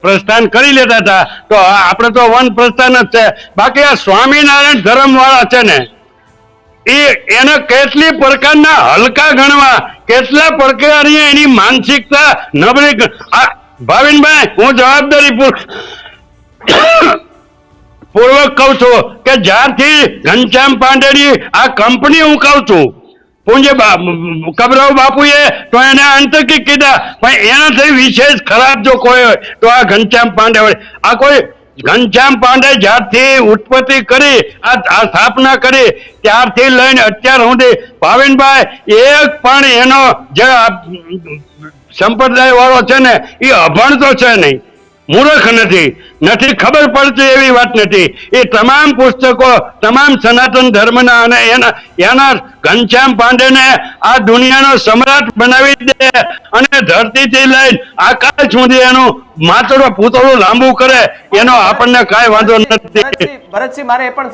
પ્રસ્થાન કરી લેતા હતા તો આપણે તો વન પ્રસ્થાન જ છે. બાકી આ સ્વામિનારાયણ ધર્મ વાળા છે ને એને કેટલી પ્રકારના હલકા ગણવા, કેટલા પ્રકારની એની માનસિકતા નબળી. ભાવિનભાઈ, હું જવાબદારી પૂર્વક કઉ છું કે જ્યારથી ઘનશ્યામ પાંડેની આ કંપની હું કઉ છું, પૂજ્ય કબરાવ બાપુએ તો એને આંતરિક કીધા, પણ એનાથી વિશેષ ખરાબ જો કોઈ હોય તો આ ઘનશ્યામ પાંડે હોય. આ કોઈ ઘનશ્યામ પાંડે જ્યારથી ઉત્પત્તિ કરી, આ સ્થાપના કરી ત્યારથી લઈને અત્યાર સુધી ભાવિનભાઈ એક પણ એનો જે સંપ્રદાય વાળો છે ને એ અભણ તો છે નહીં, મૂર્ખ નથી ખબર પડતી એવી વાત નથી. એ તમામ પુસ્તકો તમામ સનાતન ધર્મના અને એના ઘનશ્યામ પાંડેને આ દુનિયાનો સમ્રાટ બનાવી દે અને ધરતીથી લઈને આકાશ સુધી એનું માત્ર પૂતળું લાંબુ કરે, એનો આપણને કાંઈ વાંધો નથી. ભરતસિંહ, મારે એ પણ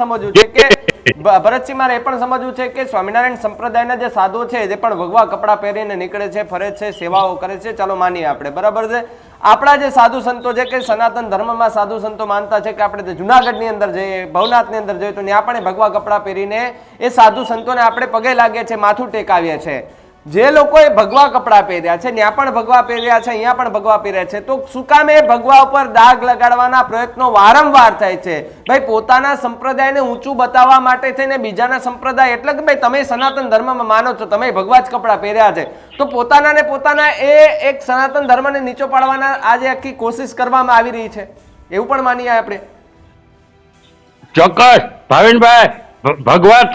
સમજવું છે કે સ્વામિનારાયણ સંપ્રદાયના જે સાધુ છે જે પણ ભગવા કપડા પહેરીને નીકળે છે, ફરે છે, સેવાઓ કરે છે, ચાલો માનીએ આપણે, બરાબર છે. આપણા જે સાધુ સંતો છે કે સનાતન ધર્મમાં સાધુ સંતો માનતા છે કે આપણે જુનાગઢની અંદર જઈએ, ભવનાથની અંદર જઈએ તો ત્યાં પણ ભગવા કપડા પહેરીને એ સાધુ સંતોને આપણે પગે લાગે છે, માથું ટેકાવીએ છે. જે લોકોએ ભગવા કપડા પહેર્યા છે ત્યાં પણ ભગવા પહેર્યા છે, અહીંયા પણ ભગવા પહેર્યા છે, તો શું કામ એ ભગવા ઉપર દાગ લગાડવાના પ્રયત્નો વારંવાર થાય છે? ભાઈ, પોતાના સંપ્રદાયને ઊંચું બતાવવા માટે થઈને બીજાના સંપ્રદાય, એટલે કે ભાઈ તમે સનાતન ધર્મમાં માનો છો, તમે ભગવા જ કપડા પહેર્યા છે, તો પોતાના એ એક સનાતન ધર્મને નીચો પાડવાના આજે આખી કોશિશ કરવામાં આવી રહી છે, એવું પણ માનીએ આપણે. ચોક્કસ ભાવિનભાઈ, ભગવાન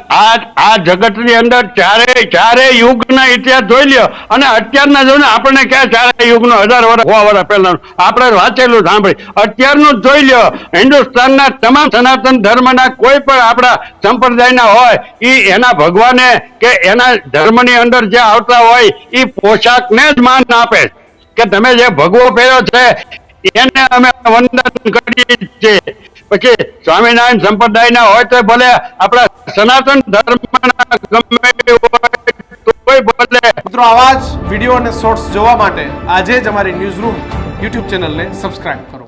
આ જગતની અંદર ચારે યુગના ઇતિહાસ જોઈ લ્યો અને અત્યારના જો ને આપણને ક્યાં ચારે યુગનો 1000 વર્ષ 100 વર્ષ પહેલાનું આપણે વાંચેલું સાંભળી, અત્યારનું જોઈ લ્યો. હિન્દુસ્તાનના તમામ સનાતન ધર્મના કોઈ પણ આપણા સંપ્રદાયના હોય એ એના ભગવાને કે એના ધર્મની અંદર જે આવતા હોય એ પોશાકને જ માન આપે કે તમે જે ભગવો પહેર્યો છે એને અમે વંદન કરીએ છીએ. પછી સ્વામિનારાયણ સંપ્રદાયના હોય તો ભલે આપણા સનાતન ધર્મના ગમે હોય ભલે. મિત્રો, આવા જ વિડીયો અને શોર્ટ્સ જોવા માટે આજે જ અમારી ન્યૂઝ રૂમ યુટ્યુબ ચેનલને સબસ્ક્રાઇબ કરો.